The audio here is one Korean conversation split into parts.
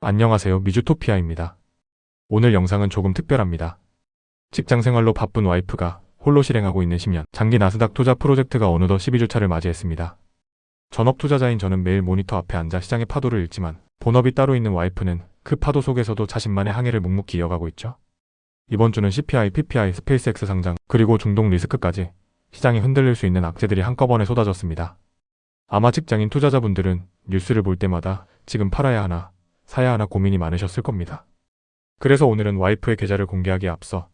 안녕하세요, 미주토피아입니다. 오늘 영상은 조금 특별합니다. 직장 생활로 바쁜 와이프가 홀로 실행하고 있는 10년 장기 나스닥 투자 프로젝트가 어느덧 12주차를 맞이했습니다. 전업 투자자인 저는 매일 모니터 앞에 앉아 시장의 파도를 읽지만 본업이 따로 있는 와이프는 그 파도 속에서도 자신만의 항해를 묵묵히 이어가고 있죠. 이번 주는 CPI, PPI, 스페이스X 상장, 그리고 중동 리스크까지 시장이 흔들릴 수 있는 악재들이 한꺼번에 쏟아졌습니다. 아마 직장인 투자자분들은 뉴스를 볼 때마다 지금 팔아야 하나 사야 하나 고민이 많으셨을 겁니다. 그래서 오늘은 와이프의 계좌를 공개하기에 앞서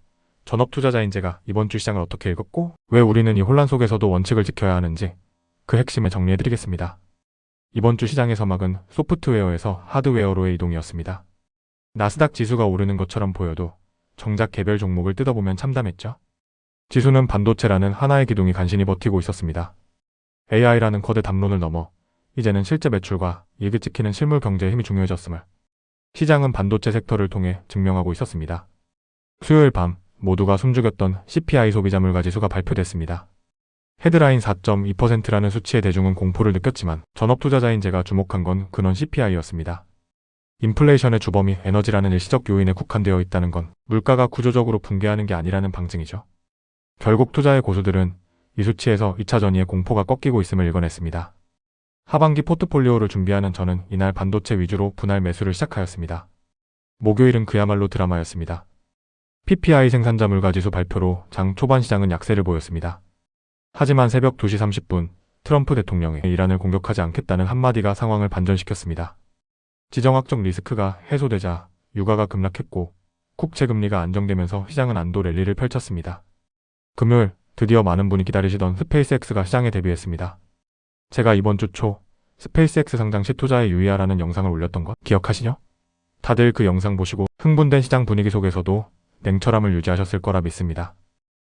전업 투자자인 제가 이번 주 시장을 어떻게 읽었고 왜 우리는 이 혼란 속에서도 원칙을 지켜야 하는지 그 핵심을 정리해드리겠습니다. 이번 주 시장의 서막은 소프트웨어에서 하드웨어로의 이동이었습니다. 나스닥 지수가 오르는 것처럼 보여도 정작 개별 종목을 뜯어보면 참담했죠. 지수는 반도체라는 하나의 기둥이 간신히 버티고 있었습니다. AI라는 거대 담론을 넘어 이제는 실제 매출과 이익을 지키는 실물 경제의 힘이 중요해졌음을 시장은 반도체 섹터를 통해 증명하고 있었습니다. 수요일 밤 모두가 숨죽였던 CPI 소비자 물가 지수가 발표됐습니다. 헤드라인 4.2%라는 수치에 대중은 공포를 느꼈지만 전업 투자자인 제가 주목한 건 근원 CPI였습니다. 인플레이션의 주범이 에너지라는 일시적 요인에 국한되어 있다는 건 물가가 구조적으로 붕괴하는 게 아니라는 방증이죠. 결국 투자의 고수들은 이 수치에서 2차 전이의 공포가 꺾이고 있음을 읽어냈습니다. 하반기 포트폴리오를 준비하는 저는 이날 반도체 위주로 분할 매수를 시작하였습니다. 목요일은 그야말로 드라마였습니다. PPI 생산자 물가 지수 발표로 장 초반 시장은 약세를 보였습니다. 하지만 새벽 2시 30분 트럼프 대통령의 이란을 공격하지 않겠다는 한마디가 상황을 반전시켰습니다. 지정학적 리스크가 해소되자 유가가 급락했고 국채 금리가 안정되면서 시장은 안도 랠리를 펼쳤습니다. 금요일 드디어 많은 분이 기다리시던 스페이스X가 시장에 데뷔했습니다. 제가 이번 주 초 스페이스X 상장 시 투자에 유의하라는 영상을 올렸던 것 기억하시죠? 다들 그 영상 보시고 흥분된 시장 분위기 속에서도 냉철함을 유지하셨을 거라 믿습니다.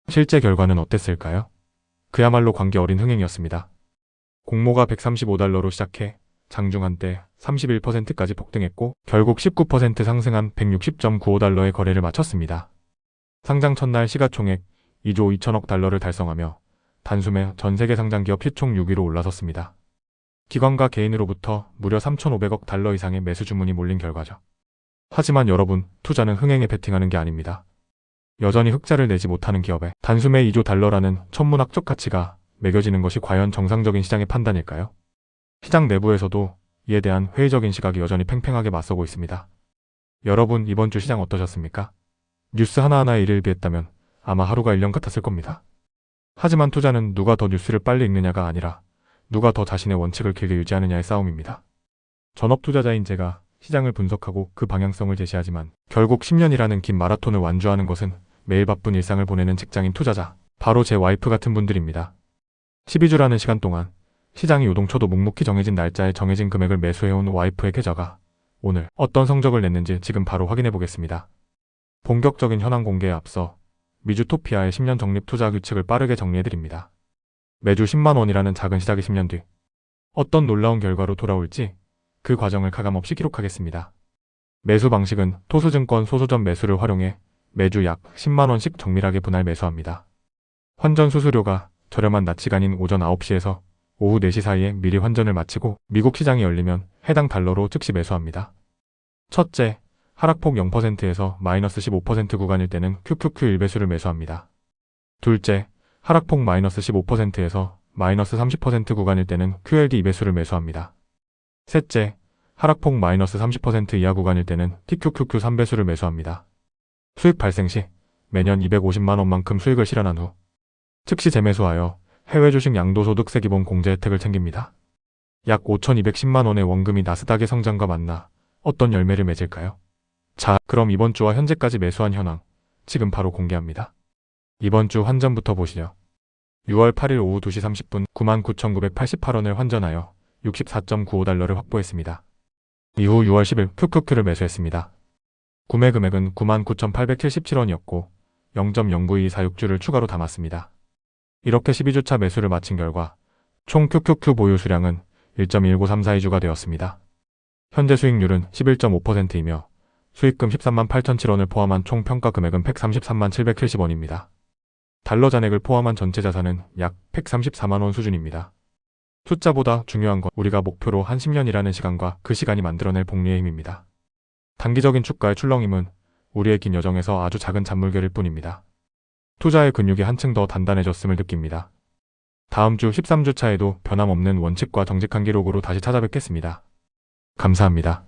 실제 결과는 어땠을까요? 그야말로 관계 어린 흥행이었습니다. 공모가 135달러로 시작해 장중 한때 31%까지 폭등했고 결국 19% 상승한 160.95달러의 거래를 마쳤습니다. 상장 첫날 시가총액 2조 2천억 달러를 달성하며 단숨에 전세계 상장 기업 시총 6위로 올라섰습니다. 기관과 개인으로부터 무려 3,500억 달러 이상의 매수 주문이 몰린 결과죠. 하지만 여러분, 투자는 흥행에 베팅하는 게 아닙니다. 여전히 흑자를 내지 못하는 기업에 단숨에 2조 달러라는 천문학적 가치가 매겨지는 것이 과연 정상적인 시장의 판단일까요? 시장 내부에서도 이에 대한 회의적인 시각이 여전히 팽팽하게 맞서고 있습니다. 여러분, 이번 주 시장 어떠셨습니까? 뉴스 하나하나에 일을 비했다면 아마 하루가 1년 같았을 겁니다. 하지만 투자는 누가 더 뉴스를 빨리 읽느냐가 아니라 누가 더 자신의 원칙을 길게 유지하느냐의 싸움입니다. 전업 투자자인 제가 시장을 분석하고 그 방향성을 제시하지만 결국 10년이라는 긴 마라톤을 완주하는 것은 매일 바쁜 일상을 보내는 직장인 투자자, 바로 제 와이프 같은 분들입니다. 12주라는 시간 동안 시장이 요동쳐도 묵묵히 정해진 날짜에 정해진 금액을 매수해온 와이프의 계좌가 오늘 어떤 성적을 냈는지 지금 바로 확인해 보겠습니다. 본격적인 현황 공개에 앞서 미주토피아의 10년 적립 투자 규칙을 빠르게 정리해드립니다. 매주 10만원이라는 작은 시작이 10년 뒤 어떤 놀라운 결과로 돌아올지 그 과정을 가감없이 기록하겠습니다. 매수 방식은 토스증권 소수점 매수를 활용해 매주 약 10만원씩 정밀하게 분할 매수합니다. 환전 수수료가 저렴한 낮 시간인 오전 9시에서 오후 4시 사이에 미리 환전을 마치고 미국 시장이 열리면 해당 달러로 즉시 매수합니다. 첫째, 하락폭 0%에서 마이너스 15% 구간일 때는 QQQ 1배수를 매수합니다. 둘째, 하락폭 마이너스 15%에서 마이너스 30% 구간일 때는 QLD 2배수를 매수합니다. 셋째, 하락폭 마이너스 30% 이하 구간일 때는 TQQQ 3배수를 매수합니다. 수익 발생 시 매년 250만원만큼 수익을 실현한 후 즉시 재매수하여 해외 주식 양도소득세 기본 공제 혜택을 챙깁니다. 약 5,210만원의 원금이 나스닥의 성장과 만나 어떤 열매를 맺을까요? 자, 그럼 이번 주와 현재까지 매수한 현황 지금 바로 공개합니다. 이번 주 환전부터 보시죠. 6월 8일 오후 2시 30분 99,988원을 환전하여 64.95달러를 확보했습니다. 이후 6월 10일 QQQ를 매수했습니다. 구매 금액은 99,877원이었고 0.09246주를 추가로 담았습니다. 이렇게 12주차 매수를 마친 결과 총 QQQ 보유 수량은 1.19342주가 되었습니다. 현재 수익률은 11.5%이며 수익금 13만 8,007원을 포함한 총 평가 금액은 133만 770원입니다. 달러 잔액을 포함한 전체 자산은 약 134만원 수준입니다. 숫자보다 중요한 건 우리가 목표로 한 10년이라는 시간과 그 시간이 만들어낼 복리의 힘입니다. 단기적인 주가의 출렁임은 우리의 긴 여정에서 아주 작은 잔물결일 뿐입니다. 투자의 근육이 한층 더 단단해졌음을 느낍니다. 다음 주 13주차에도 변함없는 원칙과 정직한 기록으로 다시 찾아뵙겠습니다. 감사합니다.